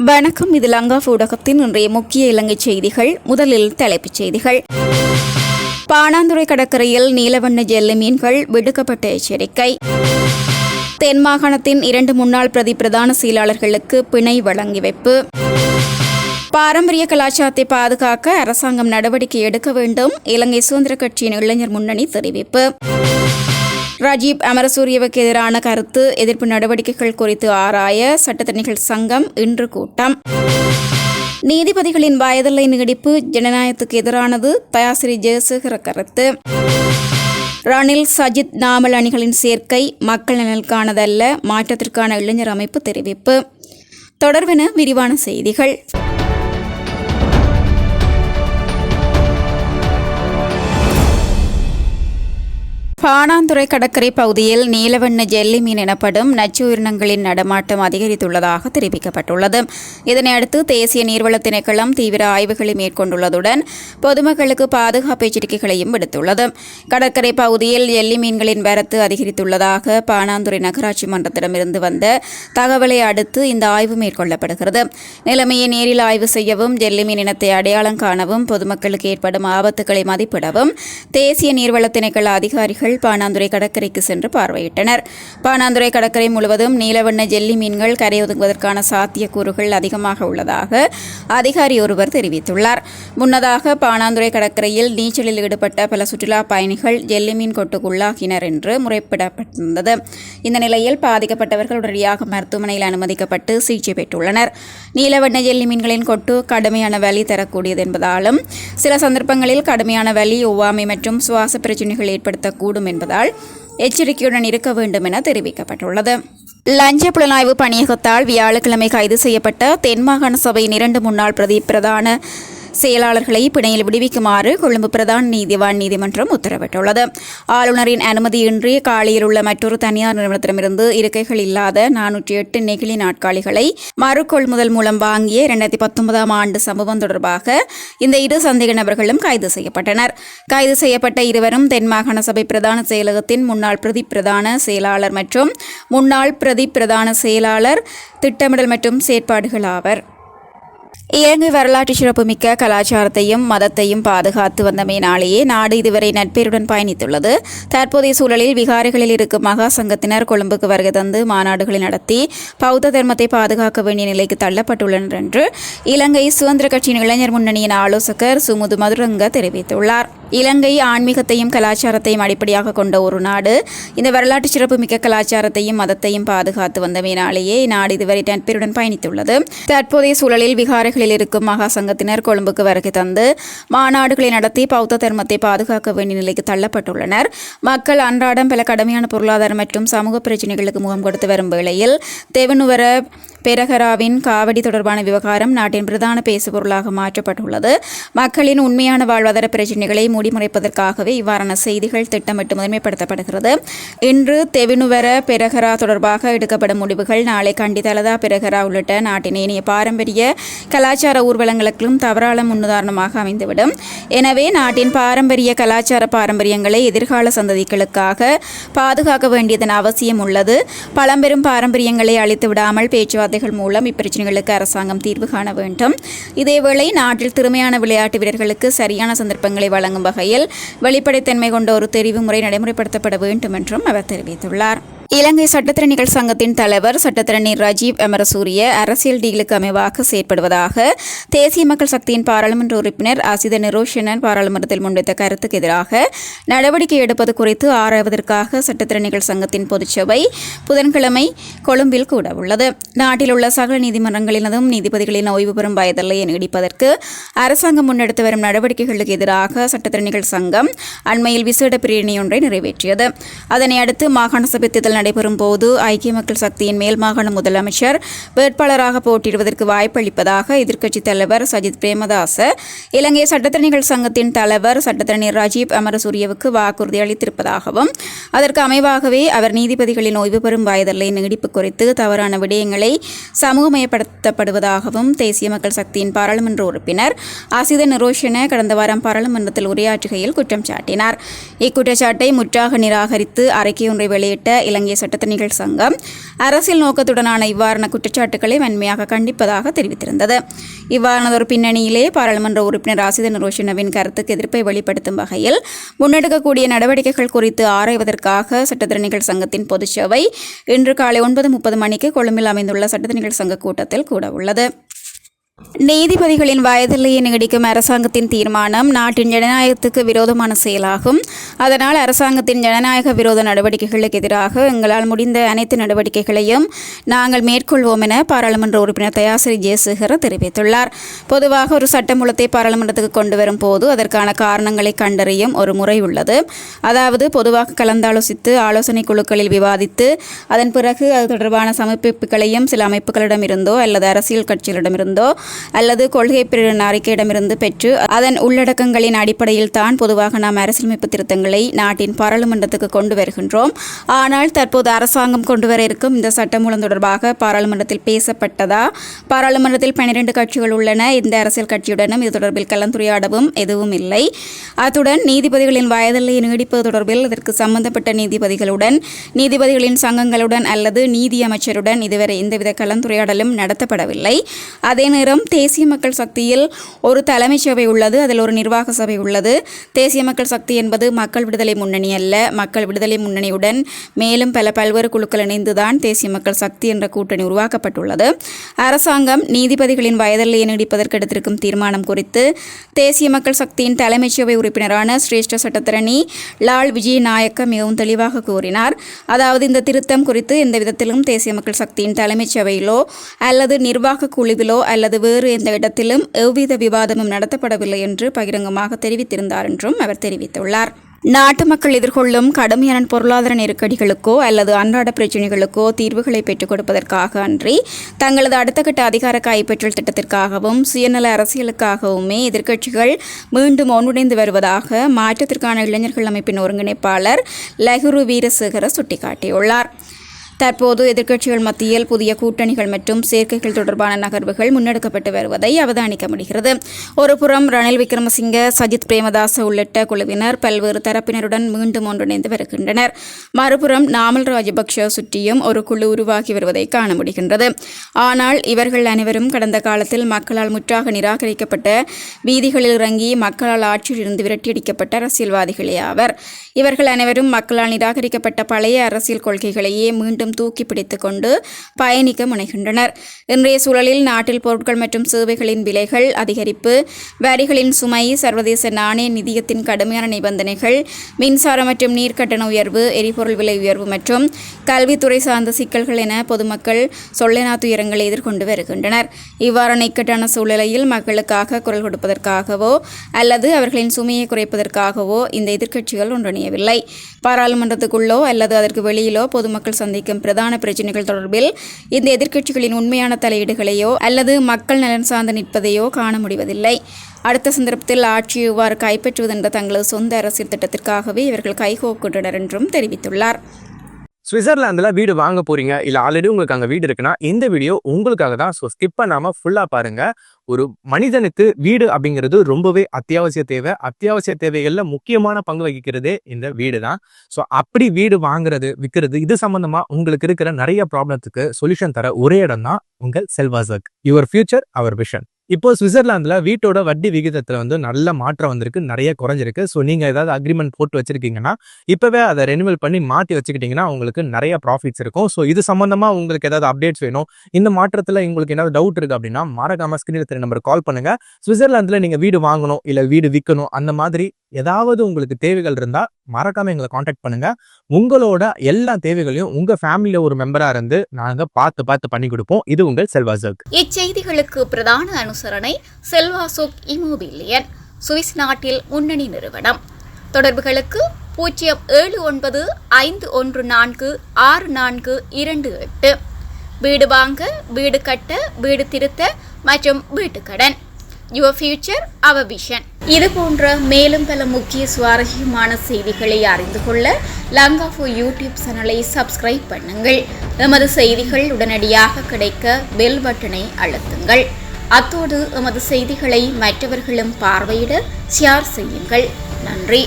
வணக்கம். இது லங்கா ஊடகத்தின் இன்றைய முக்கிய இலங்கை செய்திகள். முதலில் தலைப்புச் செய்திகள். பாணாந்துறை கடற்கரையில் நீலவண்ண ஜெல்லி மீன்கள் விடுக்கப்பட்ட எச்சரிக்கை. தென் மாகாணத்தின் 2 முன்னாள் பிரதான செயலாளர்களுக்கு பிணை வழங்கி வைப்பு. பாரம்பரிய கலாச்சாரத்தை பாதுகாக்க அரசாங்கம் நடவடிக்கை எடுக்க வேண்டும். இலங்கை சுதந்திர கட்சியின் இளைஞர் முன்னணி தெரிவிப்பு. ராஜீவ் அமரசூரியவுக்கு எதிரான கருத்து எதிர்ப்பு நடவடிக்கைகள் குறித்து ஆராய சட்டத்தரணிகள் சங்கம் இன்று கூட்டம். நீதிபதிகளின் வயதில்லை நீடிப்பு ஜனநாயகத்துக்கு எதிரானது, தயாசிரி ஜெயசேகர கருத்து. ரணில் சஜித் நாமல் அணிகளின் சேர்க்கை மக்கள் நலனுக்கானதல்ல, மாற்றத்திற்கான இளைஞர் அமைப்பு தெரிவிப்பு. தொடர்பென விரிவான செய்திகள். பாணாந்துறை கடற்கரை பகுதியில் நீலவண்ண ஜெல்லி மீன் எனப்படும் நச்சு உயிரினங்களின் நடமாட்டம் அதிகரித்துள்ளதாக தெரிவிக்கப்பட்டுள்ளது. இதனையடுத்து தேசிய நீர்வள திணைக்களம் தீவிர ஆய்வுகளை மேற்கொண்டுள்ளதுடன் பொதுமக்களுக்கு பாதுகாப்பு எச்சரிக்கைகளையும் விடுத்துள்ளது. கடற்கரை பகுதியில் ஜெல்லி மீன்களின் வரத்து அதிகரித்துள்ளதாக பாணாந்துறை நகராட்சி மன்றத்திடமிருந்து வந்த தகவலை அடுத்து இந்த ஆய்வு மேற்கொள்ளப்படுகிறது. நிலைமையை நேரில் ஆய்வு செய்யவும், ஜெல்லி மீன் இனத்தை அடையாளம் காணவும், பொதுமக்களுக்கு ஏற்படும் ஆபத்துக்களை மதிப்பிடவும் தேசிய நீர்வள திணைக்கள அதிகாரிகள் பாணாந்துறை கடற்கரைக்கு சென்று பார்வையிட்டனர். பாணாந்துறை கடற்கரை முழுவதும் நீலவண்ண ஜெல்லி மீன்கள் கரையொதுங்குவதற்கான சாத்தியக்கூறுகள் அதிகமாக உள்ளதாக அதிகாரி ஒருவர் தெரிவித்துள்ளார். முன்னதாக பாணாந்துறை கடற்கரையில் நீச்சலில் ஈடுபட்ட பல சுற்றுலா பயணிகள் ஜெல்லி மீன் கொட்டுக்குள்ளாகினர் என்று முறையிடப்பட்டிருந்தது. இந்த நிலையில் பாதிக்கப்பட்டவர்கள் உடனடியாக மருத்துவமனையில் அனுமதிக்கப்பட்டு சிகிச்சை பெற்றுள்ளனர். நீலவண்ண ஜெல்லி மீன்களின் கொட்டு கடுமையான வலி தரக்கூடியது என்பதாலும் சில சந்தர்ப்பங்களில் கடுமையான வலி, ஒவ்வாமை மற்றும் சுவாச பிரச்சினைகள் ஏற்படுத்தக்கூடும் என்பதால் எச்சரிக்கையுடன் இருக்க வேண்டும் என தெரிவிக்கப்பட்டுள்ளது. லஞ்ச புலனாய்வு பணியகத்தால் வியாழக்கிழமை கைது செய்யப்பட்ட தென் மாகாண சபையின் 2 முன்னாள் பிரதான செயலாளர்களை பிணையில் விடுவிக்குமாறு கொழும்பு பிரதான நீதிவான் நீதிமன்றம் உத்தரவிட்டுள்ளது. ஆளுநரின் அனுமதியின்றி காலியில் உள்ள மற்றொரு தனியார் நிறுவனத்திடமிருந்து இருக்கைகள் இல்லாத 408 நெகிழி நாட்காலிகளை மறுகொள்முதல் மூலம் வாங்கிய 2019ஆம் ஆண்டு சம்பவம் தொடர்பாக இந்த 2 சந்தேக நபர்களும் கைது செய்யப்பட்டனர். கைது செய்யப்பட்ட இருவரும் தென் மாகாண சபை பிரதான செயலகத்தின் முன்னாள் பிரதான செயலாளர் மற்றும் முன்னாள் பிரதான செயலாளர் திட்டமிடல் மற்றும் செயற்பாடுகள் ஆவர். இலங்கை வரலாற்று சிறப்புமிக்க கலாச்சாரத்தையும் மதத்தையும் பாதுகாத்து வந்தமையினாலேயே நாடு இதுவரை நட்பேருடன் பயணித்துள்ளது. தற்போதைய சூழலில் விகாரைகளில் இருக்கும் மகா சங்கத்தினர் கொழும்புக்கு வருகை தந்து மாநாடுகளை நடத்தி பௌத்த தர்மத்தை பாதுகாக்க வேண்டிய நிலைக்கு தள்ளப்பட்டுள்ளனர் என்று இலங்கை சுதந்திர கட்சியின் இளைஞர் முன்னணியின் ஆலோசகர் சுமுது மதுரங்க தெரிவித்துள்ளார். இலங்கை ஆன்மீகத்தையும் கலாச்சாரத்தையும் அடிப்படையாக கொண்ட ஒரு நாடு. இந்த வரலாற்று சிறப்புமிக்க கலாச்சாரத்தையும் மதத்தையும் பாதுகாத்து வந்தமையினாலேயே நாடு இதுவரை நட்பேருடன் பயணித்துள்ளது. தற்போதைய சூழலில் விகாரைகளில் இருக்கும் மகா சங்கத்தினர் கொழும்புக்கு வருகை தந்து மாநாடுகளை நடத்தி பௌத்த தர்மத்தை பாதுகாக்க வேண்டிய நிலைக்கு தள்ளப்பட்டுள்ளனர். மக்கள் அன்றாடம் பல கடுமையான பொருளாதார மற்றும் சமூக பிரச்சினைகளுக்கு முகம் கொடுத்து வரும் வேளையில் தெவனுவர பெரஹராவின் காவடி தொடர்பான விவகாரம் நாட்டின் பிரதான பேசுபொருளாக மாற்றப்பட்டுள்ளது. மக்களின் உண்மையான வாழ்வாதார பிரச்சினைகளை மூடிமறைப்பதற்காகவே இவ்வாறான செய்திகள் திட்டமிட்டு முதன்மைப்படுத்தப்படுகிறது. இன்று தெவினுவர பெரஹரா தொடர்பாக எடுக்கப்படும் முடிவுகள் நாளை கண்டிதலதா பெரஹரா உள்ளிட்ட நாட்டின் ஏனைய பாரம்பரிய கலாச்சார ஊர்வலங்களுக்கும் தவறான முன்னுதாரணமாக அமைந்துவிடும். எனவே நாட்டின் பாரம்பரிய கலாச்சார பாரம்பரியங்களை எதிர்கால சந்ததிகளுக்காக பாதுகாக்க வேண்டியதன் அவசியம் உள்ளது. பழம்பெரும் பாரம்பரியங்களை அழித்து விடாமல் பேச்சுவார்த்தைகள் மூலம் இப்பிரச்சனைகளுக்கு அரசாங்கம் தீர்வு காண வேண்டும். இதேவேளை நாட்டில் திறமையான விளையாட்டு வீரர்களுக்கு சரியான சந்தர்ப்பங்களை வழங்கும் வகையில் வெளிப்படைத்தன்மை கொண்ட ஒரு தெரிவு முறை நடைமுறைப்படுத்தப்பட வேண்டும் என்றும் அவர் தெரிவித்துள்ளார். இலங்கை சட்டத்திறனிகள் சங்கத்தின் தலைவர் சட்டத்திறனி ராஜீவ் அமரசூரிய அரசியல் டீலுக்கு அமைவாக செயற்படுவதாக தேசிய மக்கள் சக்தியின் பாராளுமன்ற உறுப்பினர் அசித நிரோஷனன் பாராளுமன்றத்தில் முன்வைத்த கருத்துக்கு எதிராக நடவடிக்கை எடுப்பது குறித்து ஆராய்வதற்காக சட்டத்திறனிகள் சங்கத்தின் பொதுச்சபை புதன்கிழமை கொழும்பில் கூட உள்ளது. நாட்டில் உள்ள சகல நீதிமன்றங்களினதும் நீதிபதிகளின் ஓய்வு பெறும் வயதில்லையை நீடிப்பதற்கு அரசாங்கம் முன்னெடுத்து வரும் நடவடிக்கைகளுக்கு எதிராக சட்டத்திறனிகள் சங்கம் அண்மையில் விசேட பிரேரணை ஒன்றை நிறைவேற்றியது. அதனை அடுத்து மாகாண சபை தேர்தல் நடைபெறும் போது ஐக்கிய மக்கள் சக்தியின் மேல் மாகாண முதலமைச்சர் வேட்பாளராக போட்டியிடுவதற்கு வாய்ப்பளிப்பதாக எதிர்க்கட்சித் தலைவர் சஜித் பிரேமதாச இலங்கை சட்டத்திறனிகள் சங்கத்தின் தலைவர் சட்டத்திறனி ராஜீவ் அமரசூரியவுக்கு வாக்குறுதி அளித்திருப்பதாகவும் அதற்கு அமைவாகவே அவர் நீதிபதிகளின் ஓய்வு பெறும் வயதில்லை நீடிப்பு குறித்து தவறான விடயங்களை சமூகமயப்படுத்தப்படுவதாகவும் தேசிய மக்கள் சக்தியின் பாராளுமன்ற உறுப்பினர் அசித நிரோஷன கடந்த வாரம் பாராளுமன்றத்தில் உரையாற்றுகையில் குற்றம் சாட்டினார். இக்குற்றச்சாட்டை முற்றாக நிராகரித்து அறிக்கை ஒன்றை வெளியிட்ட இலங்கை வழங்கிய சட்டத்தரணிகள் சங்கம் அரசியல் நோக்கத்துடனான இவ்வாறான குற்றச்சாட்டுக்களை வன்மையாக கண்டிப்பதாக தெரிவித்திருந்தது. இவ்வாறானதொரு பின்னணியிலே பாராளுமன்ற உறுப்பினர் ராசிதன் ரோஷனவின் கருத்துக்கு எதிர்ப்பை வெளிப்படுத்தும் வகையில் முன்னெடுக்கக்கூடிய நடவடிக்கைகள் குறித்து ஆராய்வதற்காக சட்டத்தரணிகள் சங்கத்தின் பொதுச்சபை இன்று காலை 9:30 மணிக்கு கொழும்பில் அமைந்துள்ள சட்டத்தரணிகள் சங்க கூட்டத்தில் கூட உள்ளது. நீதிபதிகளின் வயதில்லையை நீடிக்கும் அரசாங்கத்தின் தீர்மானம் நாட்டின் ஜனநாயகத்துக்கு விரோதமான செயலாகும். அதனால் அரசாங்கத்தின் ஜனநாயக விரோத நடவடிக்கைகளுக்கு எதிராக எங்களால் முடிந்த அனைத்து நடவடிக்கைகளையும் நாங்கள் மேற்கொள்வோம் என பாராளுமன்ற உறுப்பினர் தயாசிறி ஜெயசேகர தெரிவித்துள்ளார். பொதுவாக ஒரு சட்டமூலத்தை பாராளுமன்றத்துக்கு கொண்டு வரும் போது அதற்கான காரணங்களை கண்டறியும் ஒரு முறை உள்ளது. அதாவது பொதுவாக கலந்தாலோசித்து ஆலோசனை குழுக்களில் விவாதித்து அதன் பிறகு அது தொடர்பான சமர்ப்பிப்புகளையும் சில அமைப்புகளிடமிருந்தோ அல்லது அரசியல் கட்சிகளிடமிருந்தோ அல்லது கொள்கை பிரிவின் அறிக்கையிடமிருந்து பெற்று அதன் உள்ளடக்கங்களின் அடிப்படையில் தான் பொதுவாக நாம் அரசியலமைப்பு திருத்தங்களை நாட்டின் பாராளுமன்றத்துக்கு கொண்டு வருகின்றோம். ஆனால் தற்போது அரசாங்கம் கொண்டு வர இருக்கும் இந்த சட்டமூலம் தொடர்பாக பாராளுமன்றத்தில் பேசப்பட்டதா? பாராளுமன்றத்தில் 12 கட்சிகள் உள்ளன. இந்த அரசியல் கட்சியுடனும் இது தொடர்பில் கலந்துரையாடவும் எதுவும் இல்லை. அத்துடன் நீதிபதிகளின் வயதில்லையை நீடிப்பது தொடர்பில் இதற்கு சம்பந்தப்பட்ட நீதிபதிகளின் சங்கங்களுடன் அல்லது நீதி அமைச்சருடன் இதுவரை எந்தவித கலந்துரையாடலும் நடத்தப்படவில்லை. அதே நேரம் தேசிய மக்கள் சக்தியில் ஒரு தலைமை சபை உள்ளது, அதில் ஒரு நிர்வாக சபை உள்ளது. தேசிய மக்கள் சக்தி என்பது மக்கள் விடுதலை முன்னணி அல்ல. மக்கள் விடுதலை முன்னணியுடன் மேலும் பல்வேறு குழுக்கள் இணைந்துதான் தேசிய மக்கள் சக்தி என்ற கூட்டணி உருவாக்கப்பட்டுள்ளது. அரசாங்கம் நீதிபதிகளின் வயதில்லையை நீடிப்பதற்கு எடுத்திருக்கும் தீர்மானம் குறித்து தேசிய மக்கள் சக்தியின் தலைமை சபை உறுப்பினரான சிரேஷ்ட சட்டத்தரணி லால் விஜயநாயக்க மிகவும் தெளிவாக கூறினார். அதாவது இந்த திருத்தம் குறித்து எந்த விதத்திலும் தேசிய மக்கள் சக்தியின் தலைமை சபையிலோ அல்லது நிர்வாக குழுவிலோ அல்லது வேறு எந்த இடத்திலும் எவ்வித விவாதமும் நடத்தப்படவில்லை என்று பகிரங்கமாக தெரிவித்திருந்தார் என்றும் அவர் தெரிவித்துள்ளார். நாட்டு மக்கள் எதிர்கொள்ளும் கடுமையான பொருளாதார நெருக்கடிகளுக்கோ அல்லது அன்றாட பிரச்சினைகளுக்கோ தீர்வுகளை பெற்றுக் கொடுப்பதற்காக அன்றி தங்களது அடுத்த கட்ட அதிகார கைப்பற்றல் திட்டத்திற்காகவும் சுயநல அரசியலுக்காகவுமே எதிர்க்கட்சிகள் மீண்டும் ஒன்றிணைந்து வருவதாக மாற்றத்திற்கான இளைஞர்கள் அமைப்பின் ஒருங்கிணைப்பாளர் லகுரு வீரசேகர சுட்டிக்காட்டியுள்ளார். தற்போது எதிர்க்கட்சிகள் மத்தியில் புதிய கூட்டணிகள் மற்றும் சேர்க்கைகள் தொடர்பான நகர்வுகள் முன்னெடுக்கப்பட்டு வருவதை அவதானிக்க முடிகிறது. ஒருபுறம் ரணில் விக்ரமசிங்க, சஜித் பிரேமதாச உள்ளிட்ட குழுவினர் பல்வேறு தரப்பினருடன் மீண்டும் ஒன்றிணைந்து வருகின்றனர். மறுபுறம் நாமல் ராஜபக்ஷ சுற்றியும் ஒரு குழு உருவாகி வருவதை காண முடிகின்றது. ஆனால் இவர்கள் அனைவரும் கடந்த காலத்தில் மக்களால் முற்றாக நிராகரிக்கப்பட்ட, வீதிகளில் இறங்கி மக்களால் ஆட்சியில் இருந்து விரட்டியடிக்கப்பட்ட அரசியல்வாதிகளே ஆவர். இவர்கள் அனைவரும் மக்களால் நிராகரிக்கப்பட்ட பழைய அரசியல் கொள்கைகளையே மீண்டும் தூக்கி பிடித்துக் கொண்டு பயணிக்க முனைகின்றனர். இன்றைய சூழலில் நாட்டில் பொருட்கள் மற்றும் சேவைகளின் விலைகள் அதிகரிப்பு, வரிகளின் சுமை, சர்வதேச நாணய நிதியத்தின் கடுமையான நிபந்தனைகள், மின்சார மற்றும் நீர் கட்டண உயர்வு, எரிபொருள் விலை உயர்வு மற்றும் கல்வித்துறை சார்ந்த சிக்கல்கள் என பொதுமக்கள் சொல்லெனா துயரங்களை எதிர்கொண்டு வருகின்றனர். இவ்வாறான இக்கட்டான சூழ்நிலையில் மக்களுக்காக குரல் கொடுப்பதற்காகவோ அல்லது அவர்களின் சுமையை குறைப்பதற்காகவோ இந்த எதிர்க்கட்சிகள் ஒன்றிணையவில்லை. பாராளுமன்றத்துக்குள்ளோ அல்லது அதற்கு வெளியிலோ பொதுமக்கள் சந்திக்கும் பிரதான பிரச்சினைகள் தொடர்பில் இந்த எதிர்க்கட்சிகளின் உண்மையான தலையீடுகளையோ அல்லது மக்கள் நலன் சார்ந்து நிற்பதையோ காண முடிவதில்லை. அடுத்த சந்தர்ப்பத்தில் ஆட்சியை இவ்வாறு கைப்பற்றுவது என்ற தங்களது சொந்த அரசியல் திட்டத்திற்காகவே இவர்கள் கைகோக்கின்றனர் என்றும் தெரிவித்துள்ளார். சுவிட்சர்லாந்துல வீடு வாங்க போறீங்க, இல்ல ஆல்ரெடி உங்களுக்கு அங்க வீடு இருக்குன்னா இந்த வீடியோ உங்களுக்காக தான். ஸோ ஸ்கிப் பண்ணாம ஃபுல்லா பாருங்க. ஒரு மனிதனுக்கு வீடு அப்படிங்கிறது ரொம்பவே அத்தியாவசிய தேவை. அத்தியாவசிய தேவைகள்ல முக்கியமான பங்கு வகிக்கிறதே இந்த வீடு தான். ஸோ அப்படி வீடு வாங்குறது, விற்கிறது, இது சம்பந்தமா உங்களுக்கு இருக்கிற நிறைய ப்ராப்ளத்துக்கு சொல்யூஷன் தர ஒரே இடம் தான் உங்கள் செல்வாசக். Your future our vision. இப்போ சுவிட்சர்லாந்துல வீட்டோட வட்டி விகிதத்துல நல்ல மாற்றம் வந்திருக்கு, நிறைய குறைஞ்சிருக்கு. ஸோ நீங்க ஏதாவது அக்ரிமெண்ட் போட்டு வச்சிருக்கீங்கன்னா இப்பவே அதை ரெனிவல் பண்ணி மாற்றி வச்சுக்கிட்டீங்கன்னா உங்களுக்கு நிறைய ப்ராஃபிட்ஸ் இருக்கும். ஸோ இது சம்பந்தமா உங்களுக்கு ஏதாவது அப்டேட்ஸ் வேணும், இந்த மாற்றத்துல உங்களுக்கு ஏதாவது டவுட் இருக்கு அப்படின்னா மறக்காம ஸ்கிரீன்ல தெரிய நம்பருக்கு கால் பண்ணுங்க. சுவிட்சர்லாந்துல நீங்க வீடு வாங்கணும் இல்ல வீடு விற்கணும், அந்த மாதிரி ஏதாவது உங்களுக்கு தேவைகள் இருந்தா மறக்காம எங்களை காண்டாக்ட் பண்ணுங்க. உங்களோட எல்லா தேவைகளையும் உங்க ஃபேமிலியில ஒரு மெம்பரா இருந்து நாங்க பார்த்து பண்ணி கொடுப்போம். இது உங்கள் செல்வாசக். இச்செய்திகளுக்கு பிரதான அனுசரணை செல்வாசோக் இமோபிலியன், சுவிஸ் நாட்டில் முன்னணி நிறுவனம். தொடர்புகளுக்கு 07951464428. வீடு வாங்க, வீடு கட்ட, வீடு திருத்த மற்றும் வீட்டுக்கடன். Your future our vision. இது போன்ற மேலும் பல முக்கிய சுவாரஸ்யமான செய்திகளை அறிந்து கொள்ள லங்காஃபோ யூடியூப் சேனலை சப்ஸ்கிரைப் பண்ணுங்கள். எமது செய்திகள் உடனடியாக கிடைக்க பெல் பட்டனை அழுத்துங்கள். அத்தோடு எமது செய்திகளை மற்றவர்களும் பார்வையிட ஷேர் செய்யுங்கள். நன்றி.